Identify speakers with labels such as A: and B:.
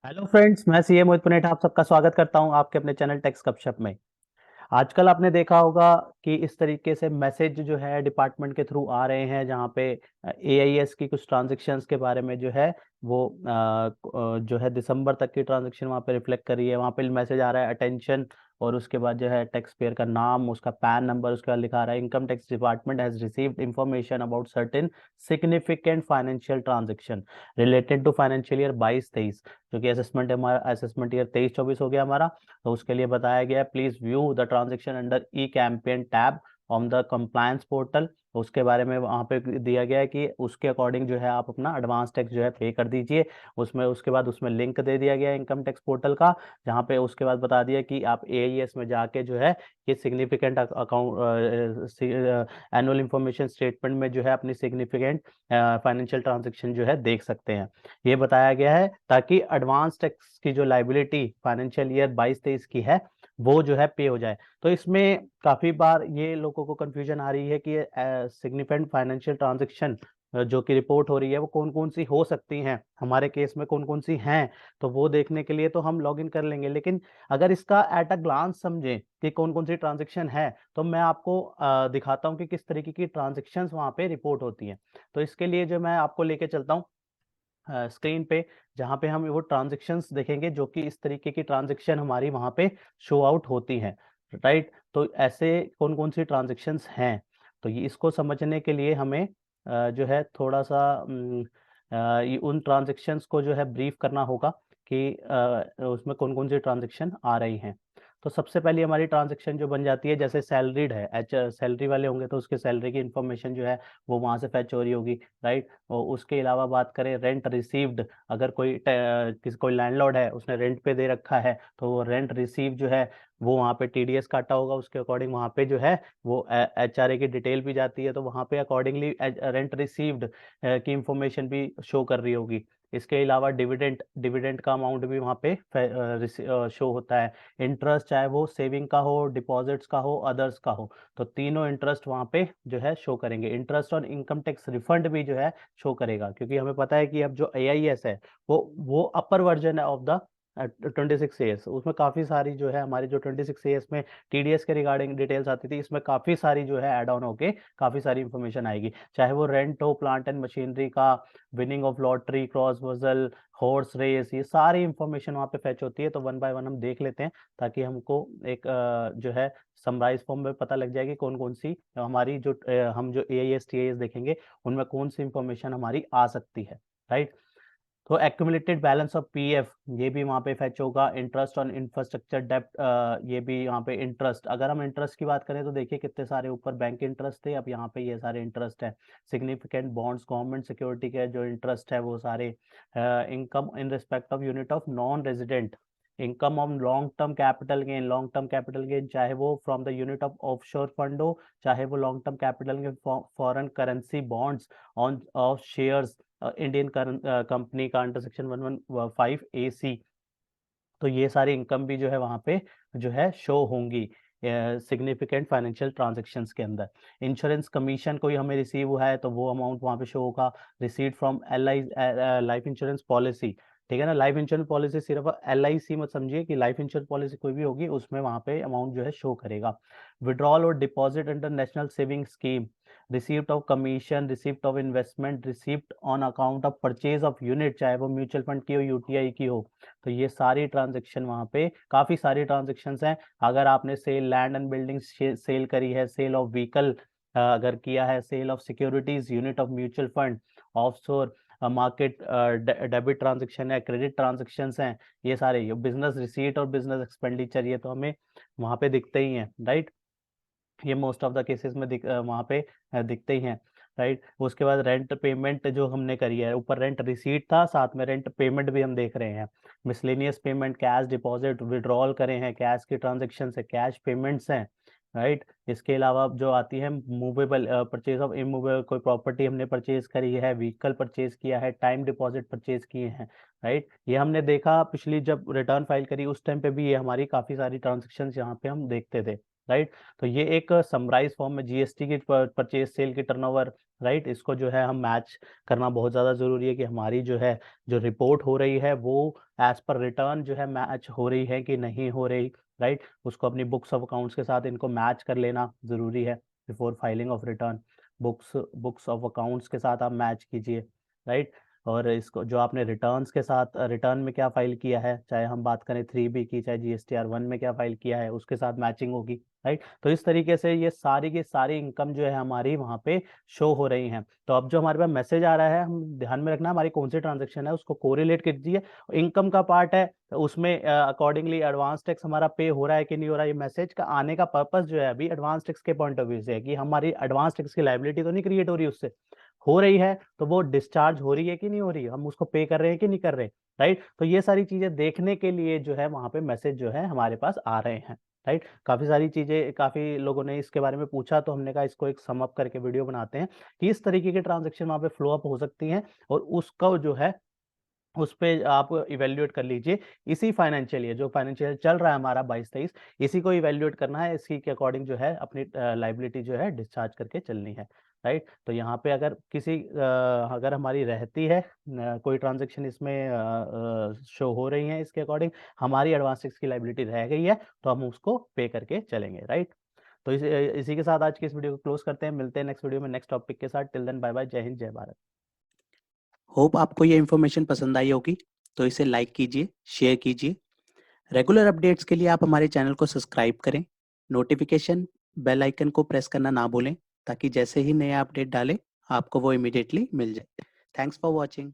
A: Hello friends, मैं CA मोहित पुनेठा आप सबका स्वागत करता हूं आपके अपने चैनल टेक्स गपशप में। आजकल आपने देखा होगा कि इस तरीके से मैसेज जो है डिपार्टमेंट के थ्रू आ रहे हैं, जहाँ पे एआईएस की कुछ ट्रांजैक्शंस के बारे में जो है वो जो है दिसंबर तक की ट्रांजैक्शन वहाँ पे रिफ्लेक्ट कर रही है। वहाँ पे मैसेज आ रहा है अटेंशन, और उसके बाद जो है टैक्स पेयर का नाम, उसका पैन नंबर, उसके बाद लिखा आ रहा है income tax department has received information about certain significant financial transaction related to financial year 22-23, जो कि असेसमेंट हमारा असेसमेंट ईयर 23-24 हो गया हमारा। तो उसके लिए बताया गया है please view the transaction under E campaign tab on the compliance portal. उसके बारे में वहाँ पे दिया गया है कि उसके अकॉर्डिंग जो है आप अपना एडवांस टैक्स जो है पे कर दीजिए। उसमें उसके बाद उसमें लिंक दे दिया गया है इनकम टैक्स पोर्टल का, जहाँ पे उसके बाद बता दिया कि आप एईएस में जाके जो है ये significant account annual information statement में जो है अपनी सिग्निफिकेंट फाइनेंशियल ट्रांजेक्शन जो है देख सकते हैं। ये बताया गया है ताकि एडवांस टैक्स की जो लाइबिलिटी फाइनेंशियल ईयर 22-23 की है वो जो है पे हो जाए। तो इसमें काफी बार ये लोगों को कंफ्यूजन आ रही है कि सिग्निफिकेंट फाइनेंशियल ट्रांजैक्शन जो कि रिपोर्ट हो रही है वो कौन कौन सी हो सकती हैं, हमारे केस में कौन कौन सी हैं। तो वो देखने के लिए तो हम लॉग इन कर लेंगे, लेकिन अगर इसका एट अ ग्लांस समझें कि कौन कौन सी ट्रांजैक्शन है, तो मैं आपको दिखाता हूँ कि किस तरीके की ट्रांजैक्शंस वहाँ पे रिपोर्ट होती हैं। तो इसके लिए जो मैं आपको लेके चलता हूँ स्क्रीन पे, जहाँ पे हम वो ट्रांजैक्शंस देखेंगे जो कि इस तरीके की ट्रांजैक्शन हमारी वहाँ पे शो आउट होती हैं। राइट, तो ऐसे कौन कौन सी ट्रांजैक्शंस हैं, तो ये इसको समझने के लिए हमें जो है थोड़ा सा उन ट्रांजैक्शंस को जो है ब्रीफ करना होगा कि उसमें कौन कौन सी ट्रांजैक्शन आ रही हैं। तो सबसे पहले हमारी ट्रांजैक्शन जो बन जाती है, जैसे सैलरीड है, एच सैलरी वाले होंगे तो उसके सैलरी की इन्फॉर्मेशन जो है वो वहाँ से फैच हो रही होगी। राइट, और उसके अलावा बात करें रेंट रिसीव्ड, अगर कोई लैंडलॉर्ड है उसने रेंट पे दे रखा है तो वो रेंट रिसीव जो है वो वहाँ पे टीडीएस काटा होगा, उसके अकॉर्डिंग वहाँ पे जो है वो एचआरए की डिटेल भी जाती है, तो वहाँ पे अकॉर्डिंगली रेंट रिसीव्ड की इंफॉर्मेशन भी शो कर रही होगी। इसके अलावा डिविडेंड डिविडेंड का अमाउंट भी वहाँ पे शो होता है। इंटरेस्ट, चाहे वो सेविंग का हो, डिपॉजिट्स का हो, अदर्स का हो, तो तीनों इंटरेस्ट वहाँ पे जो है शो करेंगे। इंटरेस्ट और इनकम टैक्स रिफंड भी जो है शो करेगा, क्योंकि हमें पता है कि अब जो एआईएस है वो अपर वर्जन है ऑफ द 26 एएस। उसमें काफ़ी सारी जो है हमारी जो 26 एएस में टीडीएस के रिगार्डिंग डिटेल्स आती थी, इसमें काफ़ी सारी जो है ऐड ऑन होके काफ़ी सारी इंफॉर्मेशन आएगी, चाहे वो रेंट हो, प्लांट एंड मशीनरी का, winning of lottery, cross puzzle, horse race, ये सारी इंफॉर्मेशन वहाँ पे फैच होती है। तो वन बाय वन हम देख लेते हैं ताकि हमको एक जो है समराइज फॉर्म में पता लग जाएगी कौन कौन सी हमारी जो हम जो एआईएस टीआईएस देखेंगे उनमें कौन सी इंफॉर्मेशन हमारी आ सकती है। राइट, तो एक्यूमुलेटेड बैलेंस ऑफ पीएफ ये भी वहाँ पे फैच होगा। इंटरेस्ट ऑन इंफ्रास्ट्रक्चर डेप्ट, ये भी यहाँ पे इंटरेस्ट, अगर हम इंटरेस्ट की बात करें तो देखिए कितने सारे ऊपर बैंक इंटरेस्ट थे, अब यहाँ पे ये सारे इंटरेस्ट है। सिग्निफिकेंट बॉन्ड्स, गवर्नमेंट सिक्योरिटी के जो इंटरेस्ट है वो सारे। Income in respect of unit of non resident, income on long term capital gain, long term capital gain चाहे वो from the unit of offshore fund हो, चाहे वो long term capital gain foreign currency bonds on off shares Indian company का under section 115 AC। तो ये सारी income भी जो है वहाँ पे जो है शो होंगी सिग्निफिकेंट फाइनेंशियल ट्रांजैक्शंस के अंदर। इंश्योरेंस कमीशन कोई हमें रिसीव हुआ है तो वो अमाउंट वहाँ पे शो होगा। Receipt from LI life insurance policy, ठीक है ना। लाइफ इंश्योरेंस पॉलिसी सिर्फ LIC मत समझिए कि लाइफ इंश्योरेंस पॉलिसी कोई भी होगी उसमें वहाँ पे अमाउंट जो है शो करेगा। विड्रॉल और deposit under national saving scheme, receipt of commission, receipt of investment, receipt on account of purchase of unit, चाहे वो म्यूचुअल फंड की हो, यूटीआई की हो। तो ये सारी ट्रांजेक्शन वहाँ पे काफ़ी सारी ट्रांजेक्शन्स हैं। अगर आपने sale land and building sale करी है, सेल ऑफ व्हीकल अगर किया है, sale of securities, unit of mutual fund, offshore market debit transaction है, क्रेडिट ट्रांजेक्शन्स हैं, ये सारे बिजनेस रिसीट और बिजनेस एक्सपेंडिचर ये तो हमें वहाँ पे दिखते ही हैं। राइट, ये मोस्ट ऑफ द केसेस में वहाँ पे दिखते ही हैं। राइट, उसके बाद रेंट पेमेंट जो हमने करी है, ऊपर रेंट रिसीट था, साथ में रेंट पेमेंट भी हम देख रहे हैं। Miscellaneous payment, cash deposit, withdrawal करे हैं, कैश की ट्रांजेक्शन है, कैश पेमेंट्स हैं। राइट, इसके अलावा जो आती है मूवेबल परचेज ऑफ इमूवेबल, कोई प्रॉपर्टी हमने परचेज करी है, व्हीकल परचेज किया है, टाइम डिपॉजिट परचेज किए हैं। राइट, ये हमने देखा पिछली जब रिटर्न फाइल करी उस टाइम पे भी ये हमारी काफ़ी सारी ट्रांजेक्शन यहाँ पे हम देखते थे। राइट। तो ये एक समराइज फॉर्म में जीएसटी की परचेज सेल की टर्नओवर, राइट, इसको जो है हम मैच करना बहुत ज़्यादा ज़रूरी है कि हमारी जो है जो रिपोर्ट हो रही है वो एज पर रिटर्न जो है मैच हो रही है कि नहीं हो रही, राइट। उसको अपनी बुक्स ऑफ अकाउंट्स के साथ इनको मैच कर लेना ज़रूरी है before filing of return. Books of accounts के साथ आप मैच कीजिए, राइट। और इसको जो आपने रिटर्न्स के साथ रिटर्न में क्या फाइल किया है, चाहे हम बात करें 3B की, चाहे GSTR 1 में क्या फाइल किया है, उसके साथ मैचिंग होगी, राइट। तो इस तरीके से ये सारी की सारी इनकम जो है हमारी वहाँ पे शो हो रही हैं। तो अब जो हमारे पास मैसेज आ रहा है, हम ध्यान में रखना हमारी कौन सी ट्रांजेक्शन है उसको कोरिलेट कीजिए। इनकम का पार्ट है तो उसमें अकॉर्डिंगली एडवांस टैक्स हमारा पे हो रहा है कि नहीं हो रहा है। ये मैसेज का आने का पर्पस जो है अभी एडवांस टैक्स के पॉइंट ऑफ व्यू से है कि हमारी एडवांस टैक्स की लाइबिलिटी तो नहीं क्रिएट हो रही उससे, हो रही है तो वो डिस्चार्ज हो रही है कि नहीं हो रही है, हम उसको पे कर रहे हैं कि नहीं कर रहे, राइट। तो ये सारी चीजें देखने के लिए जो है वहां पे मैसेज जो है हमारे पास आ रहे हैं, राइट। काफी सारी चीजें काफी लोगों ने इसके बारे में पूछा तो हमने कहा इसको एक सम अप करके वीडियो बनाते हैं कि इस तरीके के ट्रांजेक्शन वहां पे फ्लो अप हो सकती हैं और उसका जो है उस पे आप इवैल्यूएट कर लीजिए। इसी फाइनेंशियल ईयर जो फाइनेंशियल चल रहा है हमारा 22-23, इसी को इवैल्यूएट करना है, इसी के अकॉर्डिंग जो है अपनी लायबिलिटी जो है डिस्चार्ज करके चलनी है, राइट। तो यहाँ पे अगर अगर हमारी रहती है कोई ट्रांजेक्शन इसमें शो हो रही है इसके अकॉर्डिंग हमारी एडवांस टैक्स की लायबिलिटी रह गई है तो हम उसको पे करके चलेंगे, राइट। तो इसी के साथ आज की इस वीडियो को क्लोज करते हैं, मिलते हैं नेक्स्ट वीडियो में नेक्स्ट टॉपिक के साथ। टिल देन बाय बाय, जय हिंद जय भारत।
B: होप आपको ये इन्फॉर्मेशन पसंद आई होगी, तो इसे लाइक कीजिए, शेयर कीजिए। रेगुलर अपडेट्स के लिए आप हमारे चैनल को सब्सक्राइब करें, नोटिफिकेशन बेल आइकन को प्रेस करना ना भूलें ताकि जैसे ही नया अपडेट डालें आपको वो इमीडिएटली मिल जाए। Thanks for watching.